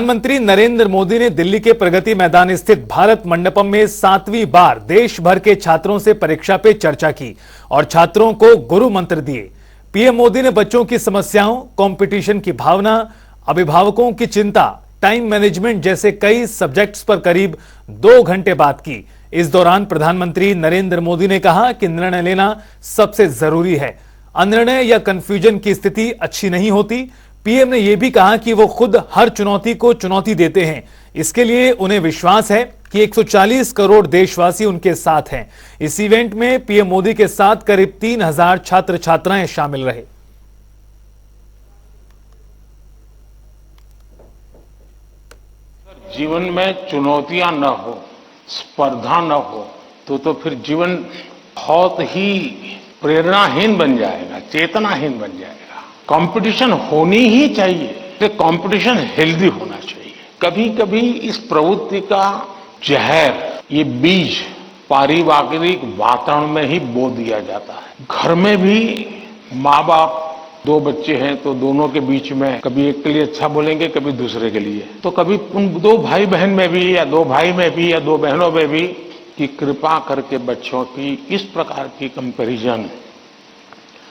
प्रधानमंत्री नरेंद्र मोदी ने दिल्ली के प्रगति मैदान स्थित भारत मंडपम में 7वीं बार देश भर के छात्रों से परीक्षा पे चर्चा की और छात्रों को गुरु मंत्र दिए। पीएम मोदी ने बच्चों की समस्याओं, कंपटीशन की भावना, अभिभावकों की चिंता, टाइम मैनेजमेंट जैसे कई सब्जेक्ट्स पर करीब 2 घंटे बात की। इस दौरान प्रधानमंत्री नरेंद्र मोदी ने कहा कि निर्णय लेना सबसे जरूरी है। अनिर्णय या कंफ्यूजन की स्थिति अच्छी नहीं होती। पीएम ने यह भी कहा कि वो खुद हर चुनौती को चुनौती देते हैं। इसके लिए उन्हें विश्वास है कि 140 करोड़ देशवासी उनके साथ हैं। इस इवेंट में पीएम मोदी के साथ करीब 3000 छात्र छात्राएं शामिल रहे। जीवन में चुनौतियां न हो, स्पर्धा न हो, तो फिर जीवन बहुत ही प्रेरणाहीन बन जाएगा, चेतनाहीन बन जाएगा। कंपटीशन होनी ही चाहिए, कंपटीशन हेल्दी होना चाहिए। कभी कभी इस प्रवृत्ति का जहर, ये बीज पारिवारिक वातावरण में ही बो दिया जाता है। घर में भी माँ बाप, 2 बच्चे हैं तो दोनों के बीच में कभी एक के लिए अच्छा बोलेंगे, कभी दूसरे के लिए, तो कभी उन 2 भाई बहन में भी या 2 भाई में भी या 2 बहनों में भी कि कृपा करके बच्चों की इस प्रकार की कंपैरिजन,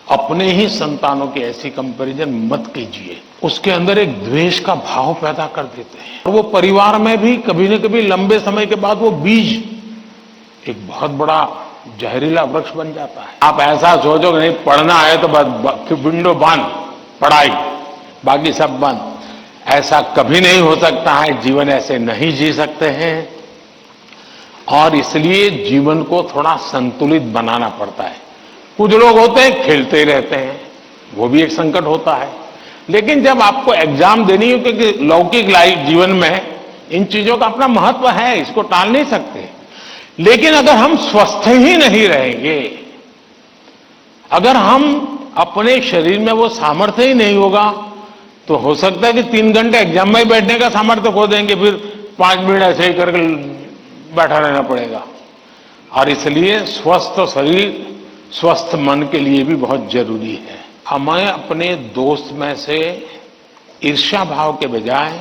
अपने ही संतानों की ऐसी कंपैरिजन मत कीजिए। उसके अंदर एक द्वेष का भाव पैदा कर देते हैं और वो परिवार में भी कभी न कभी लंबे समय के बाद वो बीज एक बहुत बड़ा जहरीला वृक्ष बन जाता है। आप ऐसा सोचो कि नहीं पढ़ना है तो बस विंडो बंद, पढ़ाई, बाकी सब बंद, ऐसा कभी नहीं हो सकता है। जीवन ऐसे नहीं जी सकते हैं और इसलिए जीवन को थोड़ा संतुलित बनाना पड़ता है। कुछ लोग होते हैं खेलते ही रहते हैं, वो भी एक संकट होता है। लेकिन जब आपको एग्जाम देनी हो, क्योंकि लौकिक लाइफ जीवन में इन चीजों का अपना महत्व है, इसको टाल नहीं सकते। लेकिन अगर हम स्वस्थ ही नहीं रहेंगे, अगर हम अपने शरीर में वो सामर्थ्य ही नहीं होगा, तो हो सकता है कि 3 घंटे एग्जाम में बैठने का सामर्थ्य खो देंगे, फिर 5 मिनट ऐसे ही करके बैठा रहना पड़ेगा। और इसलिए स्वस्थ शरीर, स्वस्थ मन के लिए भी बहुत जरूरी है। हमें अपने दोस्त में से ईर्ष्या भाव के बजाय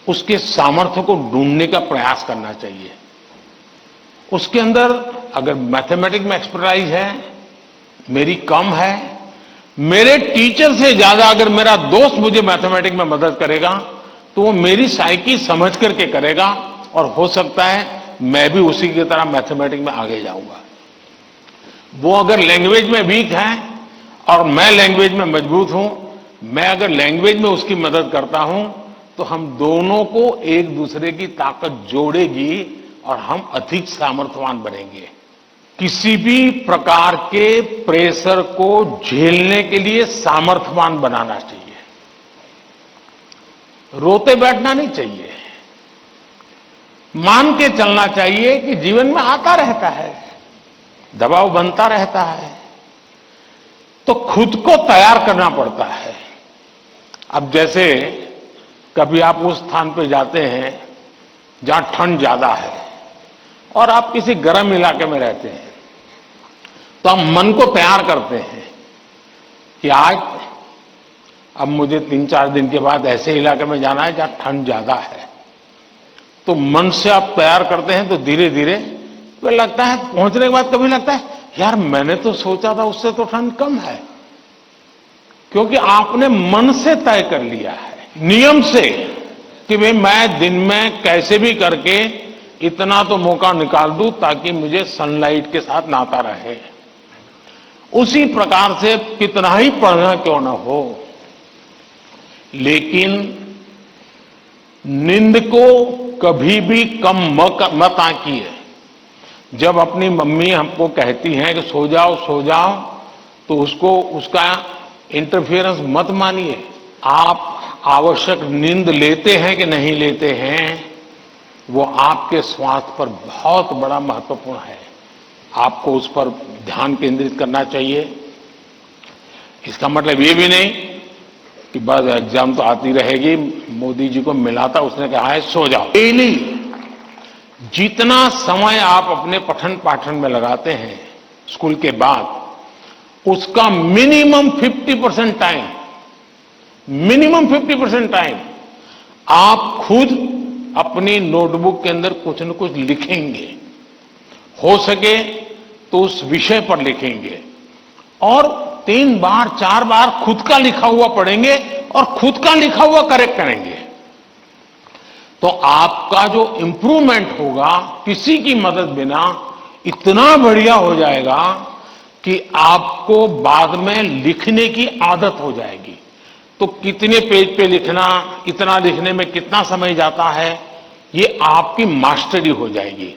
उसके सामर्थ्य को ढूंढने का प्रयास करना चाहिए। उसके अंदर अगर मैथमेटिक्स में एक्सपर्टाइज है, मेरी कम है, मेरे टीचर से ज्यादा अगर मेरा दोस्त मुझे मैथमेटिक्स में मदद करेगा तो वो मेरी साइकी समझ करके करेगा और हो सकता है मैं भी उसी की तरह मैथमेटिक्स में आगे जाऊंगा। वो अगर लैंग्वेज में वीक है और मैं लैंग्वेज में मजबूत हूं, मैं अगर लैंग्वेज में उसकी मदद करता हूं, तो हम दोनों को एक दूसरे की ताकत जोड़ेगी और हम अधिक सामर्थ्यवान बनेंगे। किसी भी प्रकार के प्रेशर को झेलने के लिए सामर्थ्यवान बनाना चाहिए। रोते बैठना नहीं चाहिए। मान के चलना चाहिए कि जीवन में आता रहता है, दबाव बनता रहता है, तो खुद को तैयार करना पड़ता है। अब जैसे कभी आप उस स्थान पे जाते हैं जहां ठंड ज्यादा है और आप किसी गर्म इलाके में रहते हैं, तो हम मन को तैयार करते हैं कि आज अब मुझे 3-4 दिन के बाद ऐसे इलाके में जाना है जहां ठंड ज्यादा है। तो मन से आप तैयार करते हैं तो धीरे धीरे तो लगता है, पहुंचने के बाद कभी लगता है यार मैंने तो सोचा था उससे तो ठंड कम है, क्योंकि आपने मन से तय कर लिया है, नियम से, कि भाई मैं दिन में कैसे भी करके इतना तो मौका निकाल दूं ताकि मुझे सनलाइट के साथ नाता रहे। उसी प्रकार से कितना ही पढ़ना क्यों ना हो, लेकिन नींद को कभी भी कम मत आंकिए। जब अपनी मम्मी हमको कहती हैं कि सो जाओ, तो उसका इंटरफेरेंस मत मानिए। आप आवश्यक नींद लेते हैं कि नहीं लेते हैं, वो आपके स्वास्थ्य पर बहुत बड़ा महत्वपूर्ण है। आपको उस पर ध्यान केंद्रित करना चाहिए। इसका मतलब ये भी नहीं कि बस एग्जाम तो आती रहेगी। मोदी जी को मिला था, उसने कहा है सो जाओ। डेली जितना समय आप अपने पठन पाठन में लगाते हैं स्कूल के बाद, उसका मिनिमम 50% टाइम आप खुद अपनी नोटबुक के अंदर कुछ न कुछ लिखेंगे, हो सके तो उस विषय पर लिखेंगे और 3 बार 4 बार खुद का लिखा हुआ पढ़ेंगे और खुद का लिखा हुआ करेक्ट करेंगे। तो आपका जो इंप्रूवमेंट होगा किसी की मदद बिना इतना बढ़िया हो जाएगा कि आपको बाद में लिखने की आदत हो जाएगी। तो कितने पेज पे लिखना, इतना लिखने में कितना समय जाता है, ये आपकी मास्टरी हो जाएगी।